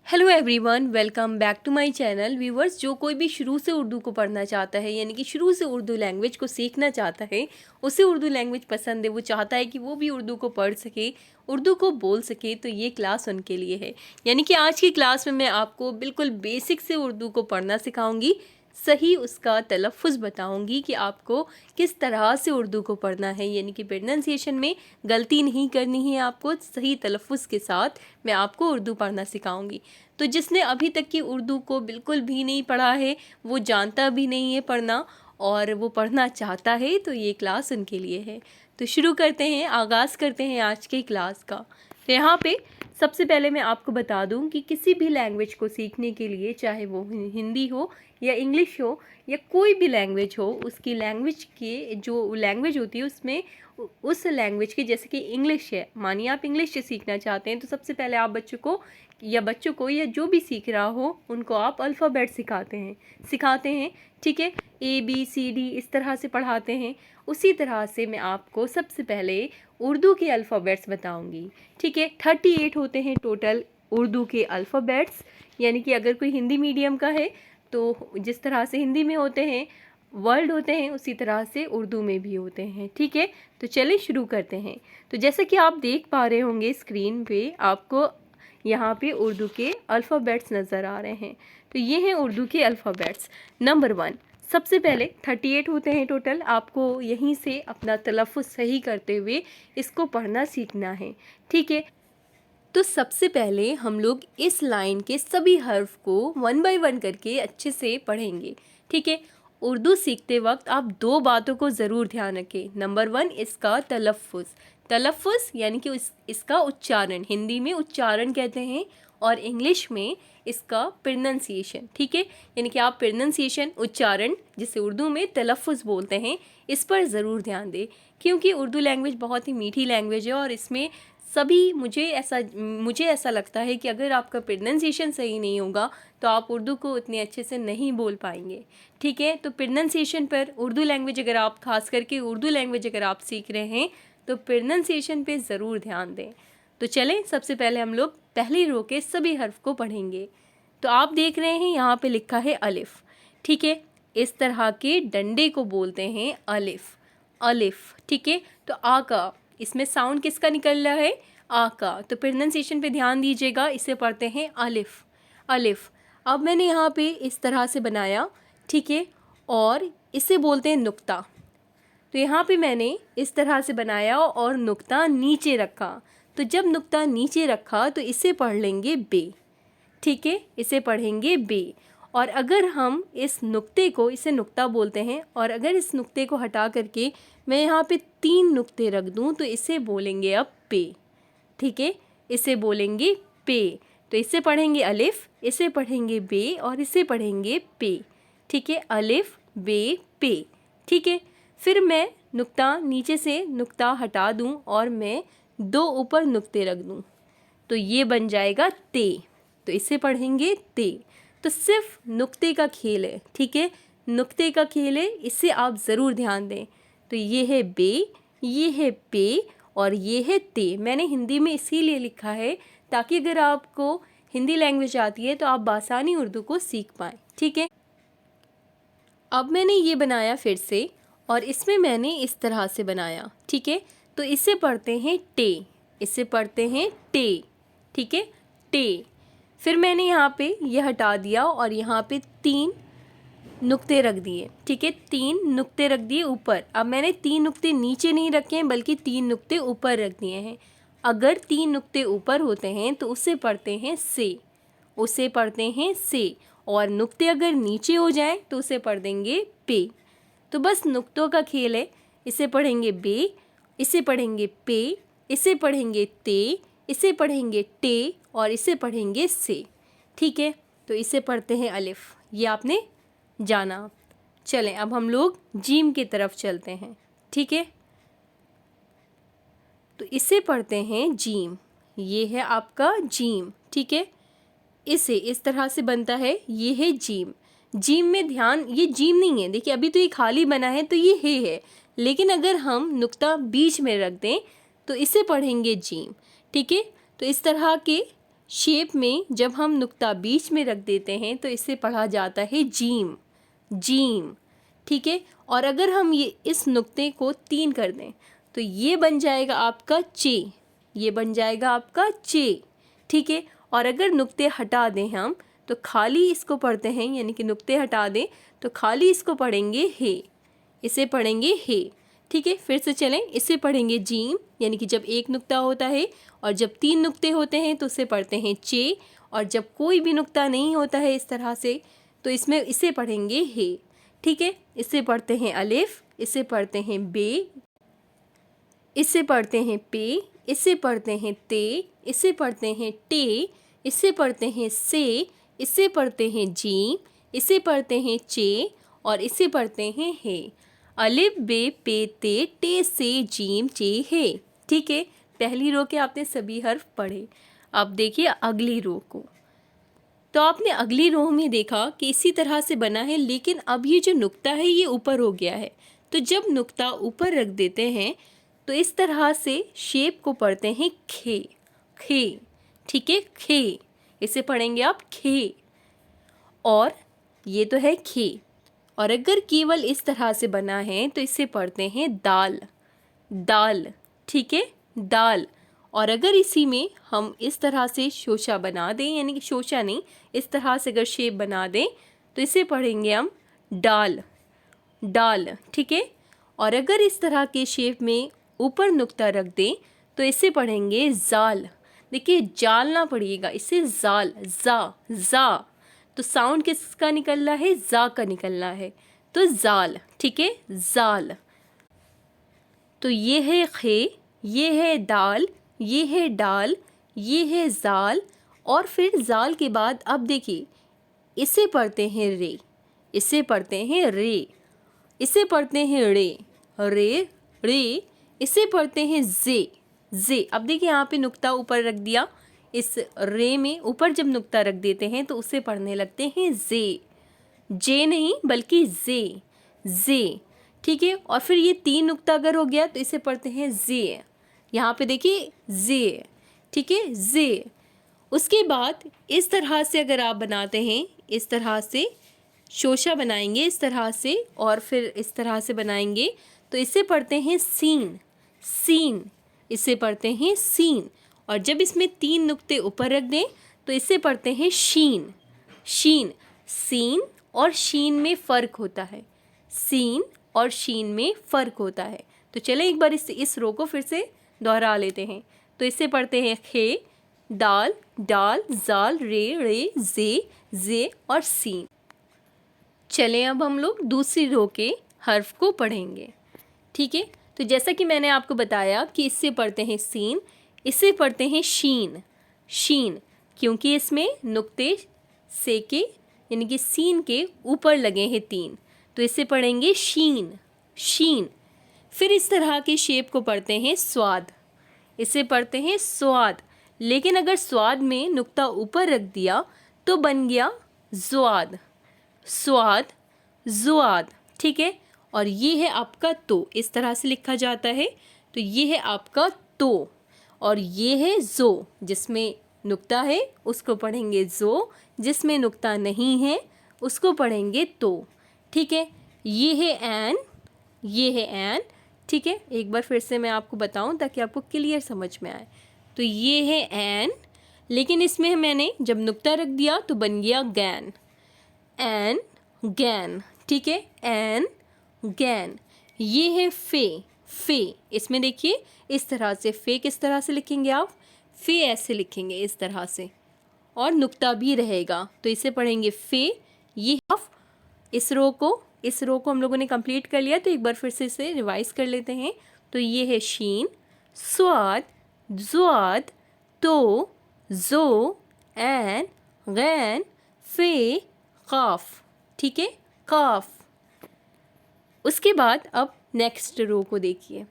Hello everyone, welcome back to my channel. Viewers, जो कोई भी शुरू से उर्दू को पढ़ना चाहता है, यानी कि शुरू से उर्दू लैंग्वेज को सीखना चाहता है, उसे उर्दू लैंग्वेज पसंद है, वो चाहता है कि वो भी उर्दू को पढ़ सके, उर्दू को बोल सके, तो ये क्लास उनके लिए है। यानी कि आज की क्लास में मैं आपको बिल्कुल बेसिक से उर्दू को पढ़ना सिखाऊंगी, सही उसका तलफ़ुज़ बताऊंगी कि आपको किस तरह से उर्दू को पढ़ना है, यानी कि प्रोनंसिएशन में गलती नहीं करनी है आपको, सही तलफ़ुज़ के साथ मैं आपको उर्दू पढ़ना सिखाऊंगी। तो जिसने अभी तक की उर्दू को बिल्कुल भी नहीं पढ़ा है, वो जानता भी नहीं है पढ़ना और वो पढ़ना चाहता है, तो ये क्लास उनके लिए है। तो शुरू करते हैं, आगाज़ करते हैं आज के क्लास का। तो यहाँ पे सबसे पहले मैं आपको बता दूं कि किसी भी लैंग्वेज को सीखने के लिए, चाहे वो हिंदी हो या इंग्लिश हो या कोई भी लैंग्वेज हो, उसकी लैंग्वेज के जो लैंग्वेज होती है उसमें उस लैंग्वेज की, जैसे कि इंग्लिश है, मानिए आप इंग्लिश सीखना चाहते हैं, तो सबसे पहले आप बच्चों को या जो भी सीख रहा हो उनको आप अल्फ़ाबेट सिखाते हैं। ठीक है, ABCD इस तरह से पढ़ाते हैं। उसी तरह से मैं आपको सबसे पहले उर्दू के अल्फ़ाबेट्स बताऊंगी। ठीक है, 38 होते हैं टोटल उर्दू के अल्फ़ाबेट्स। यानी कि अगर कोई हिंदी मीडियम का है तो जिस तरह से हिंदी में होते हैं वर्ड होते हैं, उसी तरह से उर्दू में भी होते हैं। ठीक है, तो चलिए शुरू करते हैं। तो जैसा कि आप देख पा रहे होंगे स्क्रीन पे, आपको यहाँ पे उर्दू के अल्फ़ाबेट्स नज़र आ रहे हैं। तो ये हैं उर्दू के अल्फ़ाबेट्स। नंबर 1, सबसे पहले 38 होते हैं टोटल। आपको यहीं से अपना तलफ़ुज़ सही करते हुए इसको पढ़ना सीखना है। ठीक है, तो सबसे पहले हम लोग इस लाइन के सभी हर्फ को 1 बाय 1 करके अच्छे से पढ़ेंगे। ठीक है, उर्दू सीखते वक्त आप 2 बातों को ज़रूर ध्यान रखें। नंबर 1, इसका तलफ़ुज़ यानी कि इसका उच्चारण, हिंदी में उच्चारण कहते हैं और इंग्लिश में इसका प्रोनंसिएशन। ठीक है, यानी कि आप प्रोनंसिएशन, उच्चारण, जिसे उर्दू में तलफ़ुज़ बोलते हैं, इस पर ज़रूर ध्यान दें, क्योंकि उर्दू लैंग्वेज बहुत ही मीठी लैंग्वेज है और इसमें मुझे ऐसा लगता है कि अगर आपका प्रोनंसिएशन सही नहीं होगा तो आप उर्दू को उतने अच्छे से नहीं बोल पाएंगे। ठीक है, तो प्रोनंसिएशन पर खास करके उर्दू लैंग्वेज अगर आप सीख रहे हैं तो प्रोनंसिएशन पे ज़रूर ध्यान दें। तो चलें, सबसे पहले हम लोग पहली रो के सभी हर्फ को पढ़ेंगे। तो आप देख रहे हैं यहाँ पे लिखा है अलिफ। ठीक है, इस तरह के डंडे को बोलते हैं अलिफ। ठीक है, तो आ का इसमें साउंड किसका निकल रहा है? आ का। तो प्रोनंसिएशन पे ध्यान दीजिएगा, इसे पढ़ते हैं अलिफ। अब मैंने यहाँ पे इस तरह से बनाया। ठीक है, और इसे बोलते हैं नुक्ता। तो यहाँ पे मैंने इस तरह से बनाया और नुक्ता नीचे रखा। तो जब नुक्ता नीचे रखा तो इसे पढ़ लेंगे बे। ठीक है, इसे पढ़ेंगे बे। और अगर हम इसे नुक्ता बोलते हैं, और अगर इस नुक्ते को हटा करके मैं यहाँ पे 3 नुक्ते रख दूँ तो इसे बोलेंगे अब पे। ठीक है, इसे बोलेंगे पे। तो इसे पढ़ेंगे अलिफ, इसे पढ़ेंगे बे और इसे पढ़ेंगे पे। ठीक है, अलिफ बे पे। ठीक है, फिर मैं नीचे से नुक्ता हटा दूँ और मैं 2 ऊपर नुक्ते रख दूँ तो ये बन जाएगा ते। तो इसे पढ़ेंगे ते। तो सिर्फ नुक्ते का खेल है। ठीक है, नुक्ते का खेल है, इससे आप ज़रूर ध्यान दें। तो ये है बे, ये है पे और ये है ते। मैंने हिंदी में इसीलिए लिखा है ताकि अगर आपको हिंदी लैंग्वेज आती है तो आप बासानी उर्दू को सीख पाएँ। ठीक है, अब मैंने ये बनाया फिर से और इसमें मैंने इस तरह से बनाया। ठीक है, तो इसे पढ़ते हैं टे, इसे पढ़ते हैं टे। ठीक है, टे। फिर मैंने यहाँ पे ये हटा दिया और यहाँ पे 3 नुक्ते रख दिए। ठीक है, 3 नुक्ते रख दिए ऊपर। अब मैंने 3 नुक्ते नीचे नहीं रखे हैं बल्कि 3 नुक्ते ऊपर रख दिए हैं। अगर 3 नुक्ते ऊपर होते हैं तो उसे पढ़ते हैं से, और नुक्ते अगर नीचे हो जाएं तो उसे पढ़ देंगे पे। तो बस नुक्तों का खेल है। इसे पढ़ेंगे बे, इसे पढ़ेंगे पे, इसे पढ़ेंगे ते, इसे पढ़ेंगे टे और इसे पढ़ेंगे से। ठीक है, तो इसे पढ़ते हैं अलिफ, ये आपने जाना। चलें, अब हम लोग जीम की तरफ चलते हैं। ठीक है, तो इसे पढ़ते हैं जीम, ये है आपका जीम। ठीक है, इसे इस तरह से बनता है, ये है जीम। जीम में ध्यान, ये जीम नहीं है, देखिए अभी तो ये खाली बना है तो ये है, लेकिन अगर हम नुक्ता बीच में रख दें तो इसे पढ़ेंगे जीम। ठीक है, तो इस तरह के शेप में जब हम नुक्ता बीच में रख देते हैं तो इसे पढ़ा जाता है जीम, जीम। ठीक है, और अगर हम ये इस नुक्ते को 3 कर दें तो ये बन जाएगा आपका चे, ये बन जाएगा आपका चे। ठीक है, और अगर नुक्ते हटा दें हम तो खाली इसको पढ़ते हैं, यानी कि नुक्ते हटा दें तो खाली इसको पढ़ेंगे हे, इसे पढ़ेंगे हे। ठीक है, फिर से चलें, इसे पढ़ेंगे जीम, यानी कि जब एक नुक्ता होता है, और जब 3 नुक्ते होते हैं तो उसे पढ़ते हैं चे, और जब कोई भी नुक्ता नहीं होता है इस तरह से तो इसमें इसे पढ़ेंगे हे। ठीक है, इसे पढ़ते हैं अलिफ, इसे पढ़ते हैं बे, इसे पढ़ते हैं पे, इसे पढ़ते हैं ते, इसे पढ़ते हैं टे, इसे पढ़ते हैं से, इसे पढ़ते हैं जीम, इसे पढ़ते हैं चे, और इसे पढ़ते हैं हे। अलिफ बे पे ते टे से जीम चे हे। ठीक है, पहली रो के आपने सभी हर्फ पढ़े। अब देखिए अगली रो को, तो आपने अगली रो में देखा कि इसी तरह से बना है, लेकिन अब ये जो नुक्ता है ये ऊपर हो गया है। तो जब नुक्ता ऊपर रख देते हैं तो इस तरह से शेप को पढ़ते हैं खे, खे। ठीक है, खे, इसे पढ़ेंगे आप खे, और ये तो है खे। और अगर केवल इस तरह से बना है तो इसे पढ़ते हैं दाल, दाल। ठीक है, दाल। और अगर इसी में हम इस तरह से शोशा बना दें, यानी कि शोशा नहीं, इस तरह से अगर शेप बना दें तो इसे पढ़ेंगे हम डाल, डाल। ठीक है, और अगर इस तरह के शेप में ऊपर नुक्ता रख दें तो इसे पढ़ेंगे जाल। देखिए जाल ना पढ़िएगा, इसे जाल, जा, जा। तो साउंड किसका निकलना है, जा का निकलना है, तो जाल। ठीक है, जाल। तो ये है खे, ये है दाल, ये है डाल, ये है जाल, और फिर जाल के बाद अब देखिए इसे पढ़ते हैं रे, इसे पढ़ते हैं रे, इसे पढ़ते हैं रे, रे, रे, इसे पढ़ते हैं जे, जे। अब देखिए यहाँ पे नुक्ता ऊपर रख दिया, इस रे में ऊपर जब नुक्ता रख देते हैं तो उसे पढ़ने लगते हैं जे, जे नहीं बल्कि जे, जे। ठीक है, और फिर ये 3 नुक्ता अगर हो गया तो इसे पढ़ते हैं जे, यहाँ पे देखिए जे। ठीक है, जे। उसके बाद इस तरह से अगर आप बनाते हैं, इस तरह से शोशा बनाएंगे इस तरह से, और फिर इस तरह से बनाएंगे तो इसे पढ़ते हैं सीन, सीन, इसे पढ़ते हैं सीन। और जब इसमें 3 नुक्ते ऊपर रख दें तो इसे पढ़ते हैं शीन, शीन। सीन और शीन में फ़र्क होता है, सीन और शीन में फ़र्क होता है। तो चलें एक बार इस रो को फिर से दोहरा लेते हैं। तो इसे पढ़ते हैं खे, दाल, डाल, जाल, रे, रे, जे और सीन। चलें अब हम लोग दूसरी रो के हर्फ को पढ़ेंगे। ठीक है, तो जैसा कि मैंने आपको बताया कि इससे पढ़ते हैं सीन, इसे पढ़ते हैं शीन, शीन, क्योंकि इसमें नुक्ते से के यानी कि सीन के ऊपर लगे हैं 3, तो इसे पढ़ेंगे शीन, शीन। फिर इस तरह के शेप को पढ़ते हैं स्वाद, इसे पढ़ते हैं स्वाद। लेकिन अगर स्वाद में नुक्ता ऊपर रख दिया तो बन गया ज़्वाद, स्वाद, ज़ुआद। ठीक है, और ये है आपका तो, इस तरह से लिखा जाता है। तो ये है आपका तो, और ये है जो, जिसमें नुक्ता है उसको पढ़ेंगे जो, जिसमें नुक्ता नहीं है उसको पढ़ेंगे तो। ठीक है, ये है एन, ये है एन। ठीक है, एक बार फिर से मैं आपको बताऊं ताकि आपको क्लियर समझ में आए। तो ये है एन, लेकिन इसमें मैंने जब नुक्ता रख दिया तो बन गया गैन, एन, गैन। ठीक है, एन, गैन। ये है फे, फे। इसमें देखिए इस तरह से फे किस तरह से लिखेंगे आप, फे ऐसे लिखेंगे इस तरह से, और नुक्ता भी रहेगा तो इसे पढ़ेंगे फे। ये हफ, इस रो को हम लोगों ने कंप्लीट कर लिया, तो एक बार फिर से इसे रिवाइज कर लेते हैं। तो ये है शीन, स्वाद, ज़ुआद, तो, जो, एन, गैन, फे, काफ। ठीक है, काफ। उसके बाद अब नेक्स्ट रो को देखिए,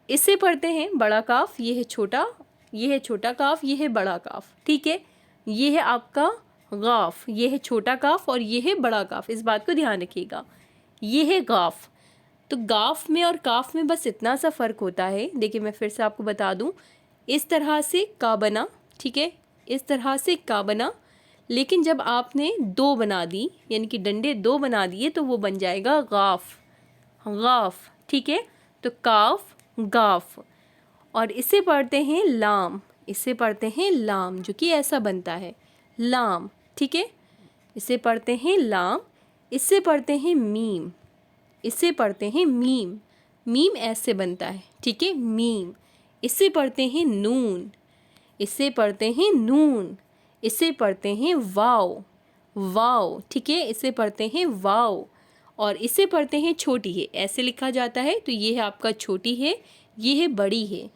इसे पढ़ते हैं बड़ा काफ, ये है छोटा, ये है छोटा काफ, ये है बड़ा काफ। ठीक है, ये है आपका गाफ, ये है छोटा काफ और ये है बड़ा काफ, इस बात को ध्यान रखिएगा। ये है गाफ। तो गाफ में और काफ में बस इतना सा फ़र्क होता है। देखिए मैं फिर से आपको बता दूं, इस तरह से का बना, ठीक है, इस तरह से का बना, लेकिन जब आपने दो बना दी यानी कि डंडे दो बना दिए तो वो बन जाएगा गाफ, गाफ। ठीक है, तो काफ गाफ। और इसे पढ़ते हैं लाम, इसे पढ़ते हैं लाम, जो कि ऐसा बनता है लाम। ठीक है, इसे पढ़ते हैं लाम। इससे पढ़ते हैं मीम, इसे पढ़ते हैं मीम, मीम ऐसे बनता है। ठीक है, मीम। इसे पढ़ते हैं नून, इसे पढ़ते हैं नून। इसे पढ़ते हैं वाव, वाव। ठीक है, इसे पढ़ते हैं वाव। और इसे पढ़ते हैं छोटी है, ऐसे लिखा जाता है। तो ये है आपका छोटी है, ये है बड़ी है।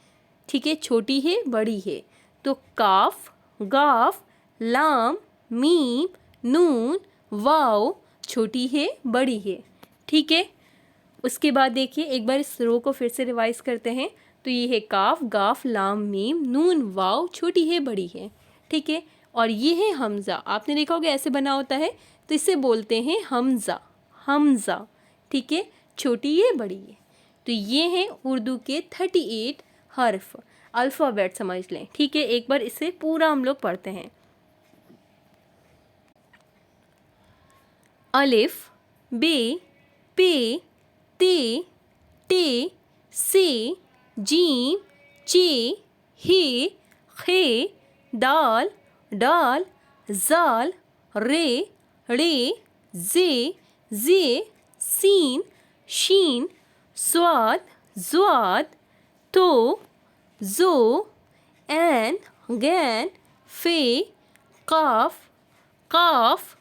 ठीक है, छोटी है बड़ी है। तो काफ गाफ लाम मीम नून वाव, छोटी है बड़ी है। ठीक है, उसके बाद देखिए एक बार इस रो को फिर से रिवाइज करते हैं। तो ये है काफ गाफ लाम मीम नून वाव, छोटी है बड़ी है। ठीक है, और ये है हमज़ा। आपने देखा होगा ऐसे बना होता है, तो इसे बोलते हैं हमज़ा, हमज़ा। ठीक है, छोटी है बड़ी है। तो ये हैं उर्दू के 38 हर्फ, अल्फ़ाबेट समझ लें। ठीक है, एक बार इसे पूरा हम लोग पढ़ते हैं। अलिफ बे पे ते टे से जीम चे हे खे दाल डाल जाल रे रे जे सीन शीन स्वाद ज़्वाद तो ज़ो ऐन गैन फे काफ काफ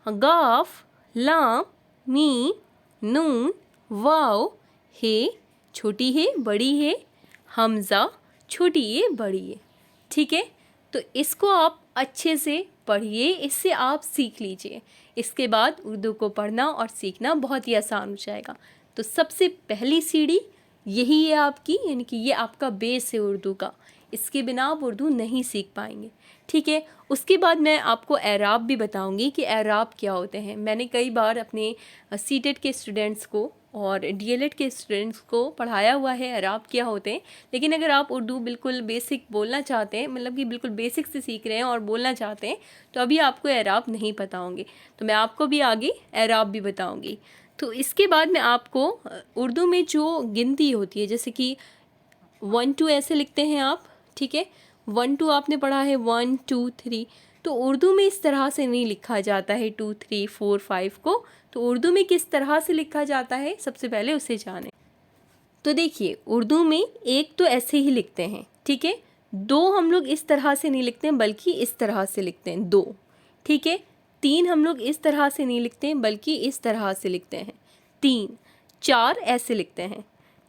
गाफ लाम मीम नून वाव हे, छोटी है बड़ी है, हमज़ा छोटी है बड़ी है। ठीक है, तो इसको आप अच्छे से पढ़िए, इससे आप सीख लीजिए। इसके बाद उर्दू को पढ़ना और सीखना बहुत ही आसान हो जाएगा। तो सबसे पहली सीढ़ी यही है आपकी, यानी कि ये आपका बेस है उर्दू का। इसके बिना आप उर्दू नहीं सीख पाएंगे। ठीक है, उसके बाद मैं आपको एराब भी बताऊंगी कि एराब क्या होते हैं। मैंने कई बार अपने सीटेट के स्टूडेंट्स को और डीएलएड के स्टूडेंट्स को पढ़ाया हुआ है एराब क्या होते हैं। लेकिन अगर आप उर्दू बिल्कुल बेसिक बोलना चाहते हैं, मतलब कि बिल्कुल बेसिक से सीख रहे हैं और बोलना चाहते हैं, तो अभी आपको एराब नहीं पता होंगे, तो मैं आपको भी आगे एराब भी बताऊँगी। तो इसके बाद मैं आपको उर्दू में जो गिनती होती है, जैसे कि 1 2 ऐसे लिखते हैं आप। ठीक है, 1 2 आपने पढ़ा है 1 2 3, तो उर्दू में इस तरह से नहीं लिखा जाता है 2 3 4 5 को। तो उर्दू में किस तरह से लिखा जाता है, सबसे पहले उसे जानें। तो देखिए उर्दू में एक तो ऐसे ही लिखते हैं। ठीक है, दो हम लोग इस तरह से नहीं लिखते हैं बल्कि इस तरह से लिखते हैं, दो। ठीक है, तीन हम लोग इस तरह से नहीं लिखते हैं बल्कि इस तरह से लिखते हैं, तीन। चार ऐसे लिखते हैं।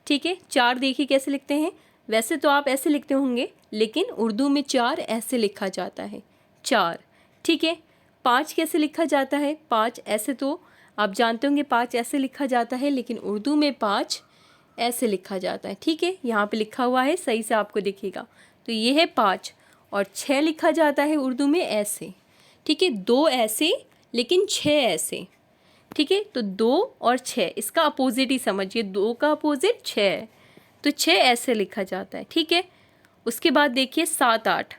ठीक है, चार देखिए कैसे लिखते हैं। वैसे तो आप ऐसे लिखते होंगे, लेकिन उर्दू में चार ऐसे लिखा जाता है, चार। ठीक है, पाँच कैसे लिखा जाता है, पाँच ऐसे तो आप जानते होंगे पाँच ऐसे लिखा जाता है, लेकिन उर्दू में पाँच ऐसे लिखा जाता है। ठीक है, यहाँ पे लिखा हुआ है, सही से आपको दिखेगा। तो ये है पाँच। और छः लिखा जाता है उर्दू में ऐसे। ठीक है, दो ऐसे लेकिन छः ऐसे। ठीक है, तो दो और छः इसका अपोजिट ही समझिए, दो का अपोजिट छः, तो छः ऐसे लिखा जाता है। ठीक है, उसके बाद देखिए सात आठ,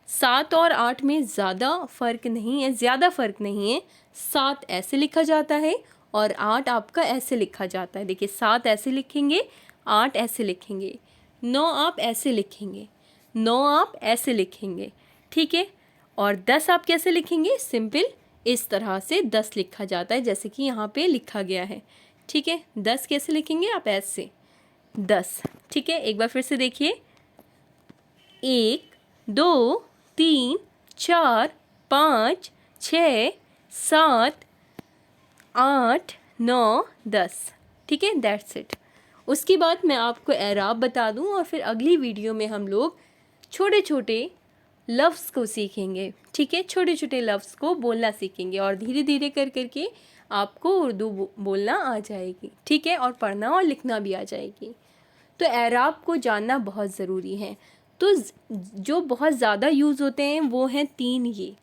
सात और आठ में ज़्यादा फ़र्क नहीं है, ज़्यादा फ़र्क नहीं है। सात ऐसे लिखा जाता है और आठ आपका ऐसे लिखा जाता है। देखिए सात ऐसे लिखेंगे, आठ ऐसे लिखेंगे, नौ आप ऐसे लिखेंगे, नौ आप ऐसे लिखेंगे। ठीक है, और 10 आप कैसे लिखेंगे, सिंपल इस तरह से 10 लिखा जाता है, जैसे कि यहाँ पे लिखा गया है। ठीक है, 10 कैसे लिखेंगे आप, ऐसे 10। ठीक है, एक बार फिर से देखिए, 1 2 3 4 5 6 7 8 9 10। ठीक है, दैट्स इट। उसके बाद मैं आपको एराब बता दूं और फिर अगली वीडियो में हम लोग छोटे छोटे लफ्ज़ को सीखेंगे। ठीक है, छोटे छोटे लफ्ज़ को बोलना सीखेंगे और धीरे धीरे कर करके आपको उर्दू बोलना आ जाएगी। ठीक है, और पढ़ना और लिखना भी आ जाएगी। तो एराब को जानना बहुत ज़रूरी है। तो जो बहुत ज़्यादा यूज़ होते हैं वो हैं तीन, ये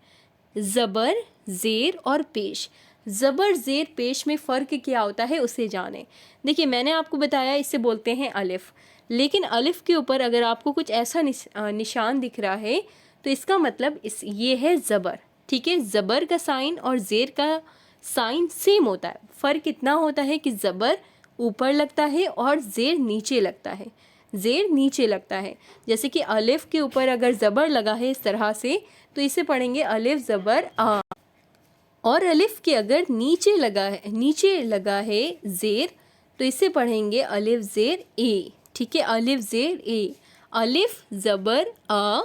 ज़बर ज़ेर और पेश। ज़बर ज़ेर पेश में फ़र्क क्या होता है उसे जानें। देखिए मैंने आपको बताया इसे बोलते हैं अलिफ़, लेकिन अलिफ़ के ऊपर अगर आपको कुछ ऐसा निशान दिख रहा है तो इसका मतलब ये है ज़बर। ठीक है, ज़बर का साइन और ज़ेर का साइन सेम होता है। फ़र्क इतना होता है कि ज़बर ऊपर लगता है और ज़ेर नीचे लगता है। ज़ेर नीचे लगता है, जैसे कि अलिफ के ऊपर अगर ज़बर लगा है इस तरह से तो इसे पढ़ेंगे अलिफ ज़बर आ। और अलिफ के अगर नीचे लगा है ज़ेर तो इसे पढ़ेंगे अलिफ ज़ेर ए। ठीक है, अलिफ ज़ेर ए, अलिफ ज़बर आ,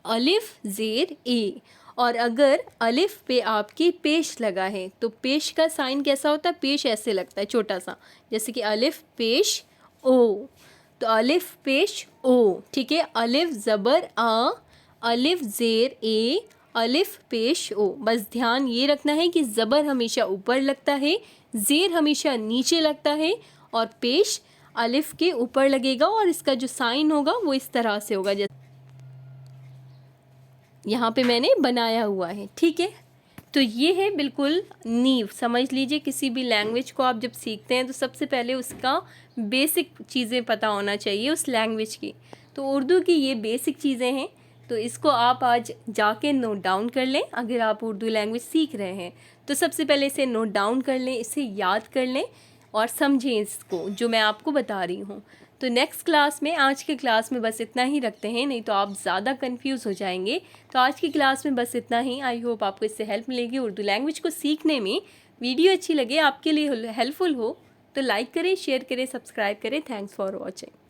अलिफ ज़ेर ए। और अगर अलिफ पे आपकी पेश लगा है तो पेश का साइन कैसा होता है? पेश ऐसे लगता है छोटा सा, जैसे कि अलिफ पेश ओ, तो अलिफ पेश ओ। ठीक है, अलिफ ज़बर आ, अलिफ ज़ेर ए, अलिफ पेश ओ। बस ध्यान ये रखना है कि ज़बर हमेशा ऊपर लगता है, ज़ेर हमेशा नीचे लगता है और पेश अलिफ के ऊपर लगेगा और इसका जो साइन होगा वो इस तरह से होगा जैसे यहाँ पे मैंने बनाया हुआ है। ठीक है, तो ये है बिल्कुल नींव। समझ लीजिए, किसी भी लैंग्वेज को आप जब सीखते हैं तो सबसे पहले उसका बेसिक चीज़ें पता होना चाहिए उस लैंग्वेज की। तो उर्दू की ये बेसिक चीज़ें हैं, तो इसको आप आज जाके नोट डाउन कर लें। अगर आप उर्दू लैंग्वेज सीख रहे हैं तो सबसे पहले इसे नोट डाउन कर लें, इसे याद कर लें और समझें इसको जो मैं आपको बता रही हूँ। तो नेक्स्ट क्लास में, आज के क्लास में बस इतना ही रखते हैं, नहीं तो आप ज़्यादा कंफ्यूज हो जाएंगे। तो आज की क्लास में बस इतना ही। आई होप आपको इससे हेल्प मिलेगी उर्दू लैंग्वेज को सीखने में। वीडियो अच्छी लगे, आपके लिए हेल्पफुल हो तो लाइक करें, शेयर करें, सब्सक्राइब करें। Thanks for watching.